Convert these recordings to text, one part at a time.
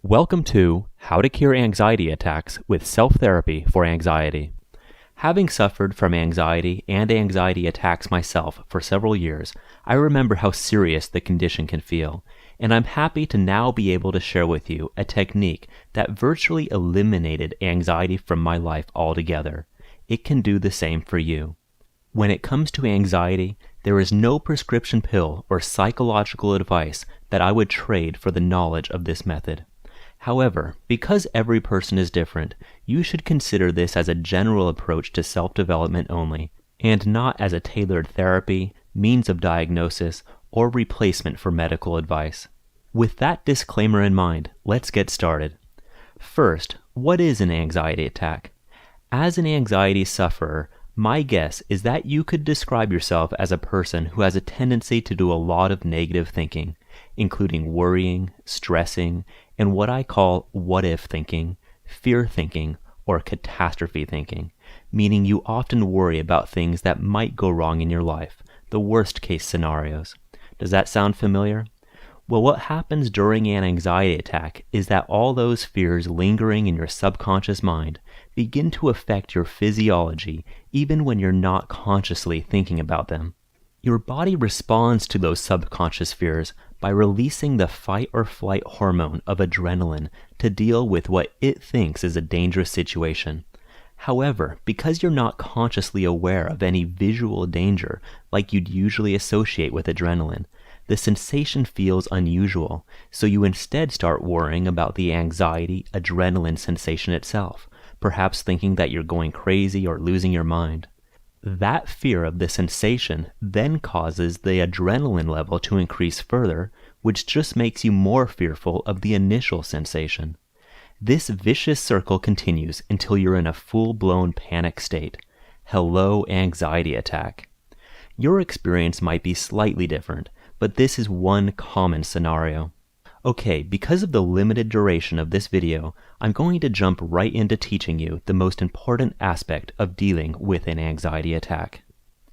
Welcome to How to Cure Anxiety Attacks with Self-Therapy for Anxiety. Having suffered from anxiety and anxiety attacks myself for several years, I remember how serious the condition can feel, and I'm happy to now be able to share with you a technique that virtually eliminated anxiety from my life altogether. It can do the same for you. When it comes to anxiety, there is no prescription pill or psychological advice that I would trade for the knowledge of this method. However, because every person is different, you should consider this as a general approach to self-development only, and not as a tailored therapy, means of diagnosis, or replacement for medical advice. With that disclaimer in mind, let's get started. First, what is an anxiety attack? As an anxiety sufferer, my guess is that you could describe yourself as a person who has a tendency to do a lot of negative thinking, including worrying, stressing, and what I call what-if thinking, fear thinking, or catastrophe thinking, meaning you often worry about things that might go wrong in your life, the worst-case scenarios. Does that sound familiar? Well, what happens during an anxiety attack is that all those fears lingering in your subconscious mind begin to affect your physiology even when you're not consciously thinking about them. Your body responds to those subconscious fears by releasing the fight or flight hormone of adrenaline to deal with what it thinks is a dangerous situation. However, because you're not consciously aware of any visual danger like you'd usually associate with adrenaline, the sensation feels unusual, so you instead start worrying about the anxiety, adrenaline sensation itself, perhaps thinking that you're going crazy or losing your mind. That fear of the sensation then causes the adrenaline level to increase further, which just makes you more fearful of the initial sensation. This vicious circle continues until you're in a full-blown panic state. Hello, anxiety attack. Your experience might be slightly different, but this is one common scenario. Okay, because of the limited duration of this video, I'm going to jump right into teaching you the most important aspect of dealing with an anxiety attack.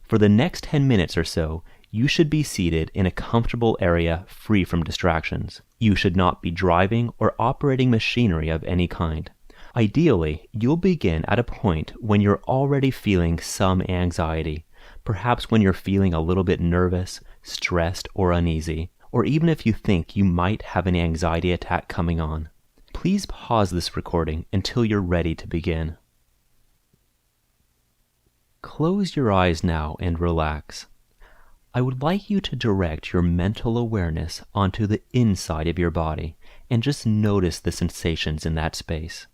For the next 10 minutes or so, you should be seated in a comfortable area free from distractions. You should not be driving or operating machinery of any kind. Ideally, you'll begin at a point when you're already feeling some anxiety, perhaps when you're feeling a little bit nervous, stressed, or uneasy, or even if you think you might have an anxiety attack coming on. Please pause this recording until you're ready to begin. Close your eyes now and relax. I would like you to direct your mental awareness onto the inside of your body and just notice the sensations in that space.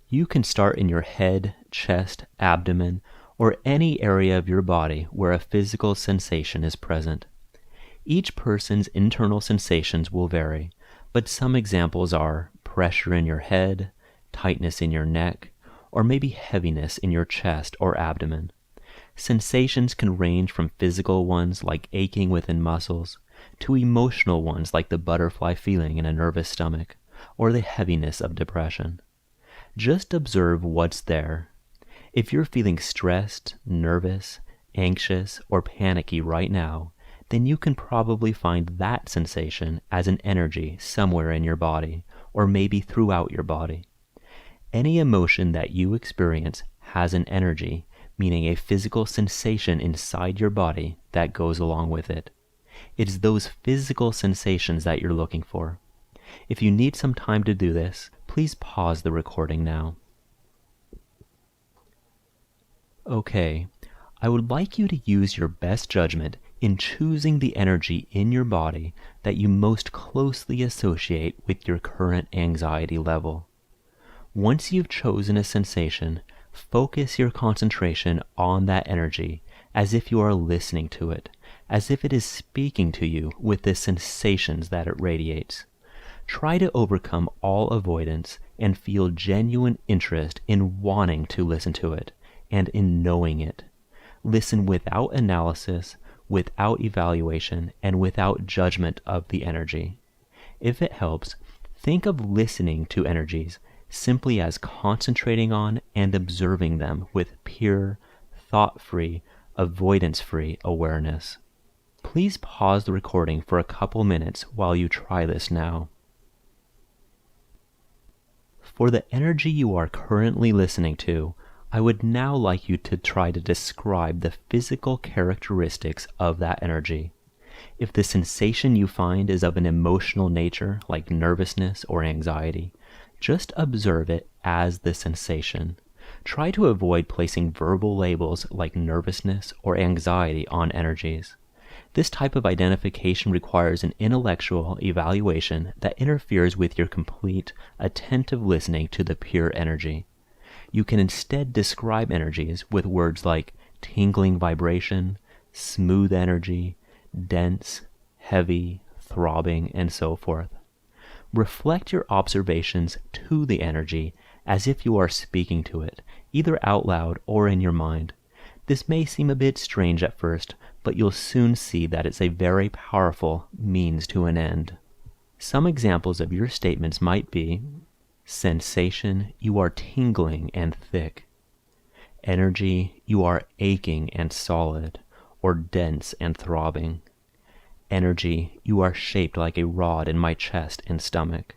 You can start in your head, chest, abdomen, or any area of your body where a physical sensation is present. Each person's internal sensations will vary, but some examples are pressure in your head, tightness in your neck, or maybe heaviness in your chest or abdomen. Sensations can range from physical ones like aching within muscles, to emotional ones like the butterfly feeling in a nervous stomach, or the heaviness of depression. Just observe what's there. If you're feeling stressed, nervous, anxious, or panicky right now, then you can probably find that sensation as an energy somewhere in your body, or maybe throughout your body. Any emotion that you experience has an energy, meaning a physical sensation inside your body that goes along with it. It's those physical sensations that you're looking for. If you need some time to do this, please pause the recording now. Okay, I would like you to use your best judgment in choosing the energy in your body that you most closely associate with your current anxiety level. Once you've chosen a sensation, focus your concentration on that energy as if you are listening to it, as if it is speaking to you with the sensations that it radiates. Try to overcome all avoidance and feel genuine interest in wanting to listen to it and in knowing it. Listen without analysis, without evaluation, and without judgment of the energy. If it helps, think of listening to energies simply as concentrating on and observing them with pure, thought-free, avoidance-free awareness. Please pause the recording for a couple minutes while you try this now. For the energy you are currently listening to, I would now like you to try to describe the physical characteristics of that energy. If the sensation you find is of an emotional nature, like nervousness or anxiety, just observe it as the sensation. Try to avoid placing verbal labels like nervousness or anxiety on energies. This type of identification requires an intellectual evaluation that interferes with your complete, attentive listening to the pure energy. You can instead describe energies with words like tingling vibration, smooth energy, dense, heavy, throbbing, and so forth. Reflect your observations to the energy as if you are speaking to it, either out loud or in your mind. This may seem a bit strange at first, but you'll soon see that it's a very powerful means to an end. Some examples of your statements might be: sensation, you are tingling and thick. Energy, you are aching and solid, or dense and throbbing. Energy, you are shaped like a rod in my chest and stomach.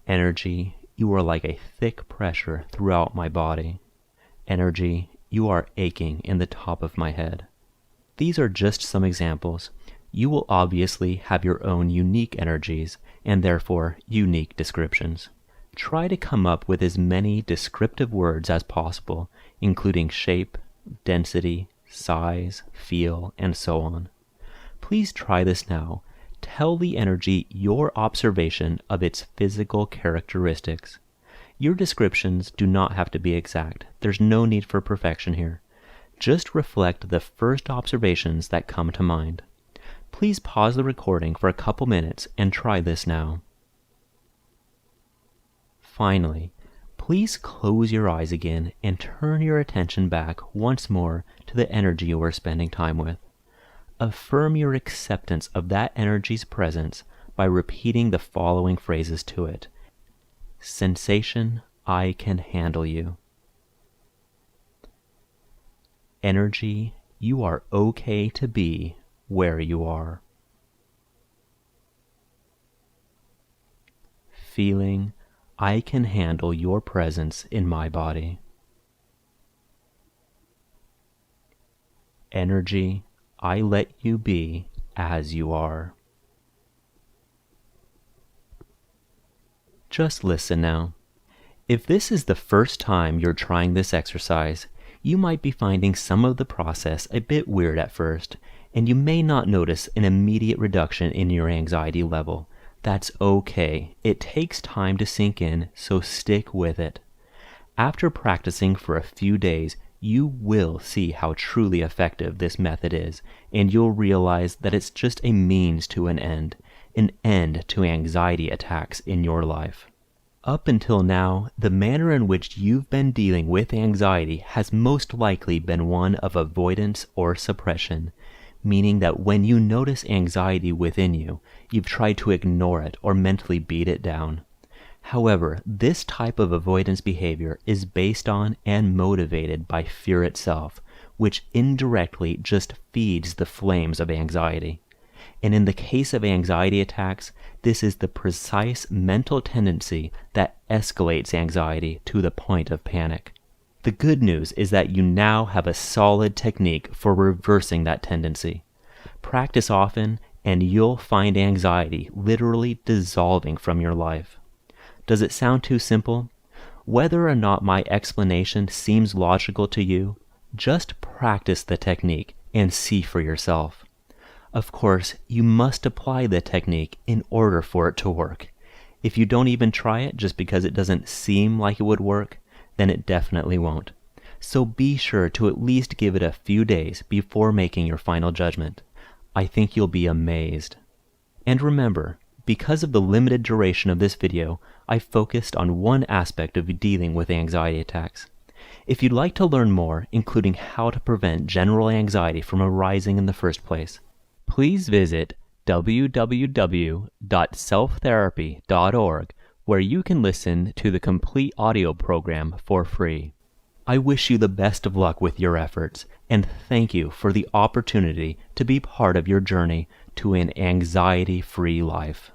Energy, you are like a thick pressure throughout my body. Energy, you are aching in the top of my head. These are just some examples. You will obviously have your own unique energies and therefore unique descriptions. Try to come up with as many descriptive words as possible, including shape, density, size, feel, and so on. Please try this now. Tell the energy your observation of its physical characteristics. Your descriptions do not have to be exact. There's no need for perfection here. Just reflect the first observations that come to mind. Please pause the recording for a couple minutes and try this now. Finally, please close your eyes again and turn your attention back once more to the energy you are spending time with. Affirm your acceptance of that energy's presence by repeating the following phrases to it. Sensation, I can handle you. Energy, you are okay to be where you are. Feeling, I can handle your presence in my body. Energy, I let you be as you are. Just listen now. If this is the first time you're trying this exercise, you might be finding some of the process a bit weird at first, and you may not notice an immediate reduction in your anxiety level. That's okay. It takes time to sink in, so stick with it. After practicing for a few days, you will see how truly effective this method is, and you'll realize that it's just a means to an end to anxiety attacks in your life. Up until now, the manner in which you've been dealing with anxiety has most likely been one of avoidance or suppression, meaning that when you notice anxiety within you, you've tried to ignore it or mentally beat it down. However, this type of avoidance behavior is based on and motivated by fear itself, which indirectly just feeds the flames of anxiety. And in the case of anxiety attacks, this is the precise mental tendency that escalates anxiety to the point of panic. The good news is that you now have a solid technique for reversing that tendency. Practice often, and you'll find anxiety literally dissolving from your life. Does it sound too simple? Whether or not my explanation seems logical to you, just practice the technique and see for yourself. Of course, you must apply the technique in order for it to work. If you don't even try it just because it doesn't seem like it would work, then it definitely won't. So be sure to at least give it a few days before making your final judgment. I think you'll be amazed. And remember, because of the limited duration of this video, I focused on one aspect of dealing with anxiety attacks. If you'd like to learn more, including how to prevent general anxiety from arising in the first place, please visit www.selftherapy.org, where you can listen to the complete audio program for free. I wish you the best of luck with your efforts, and thank you for the opportunity to be part of your journey to an anxiety-free life.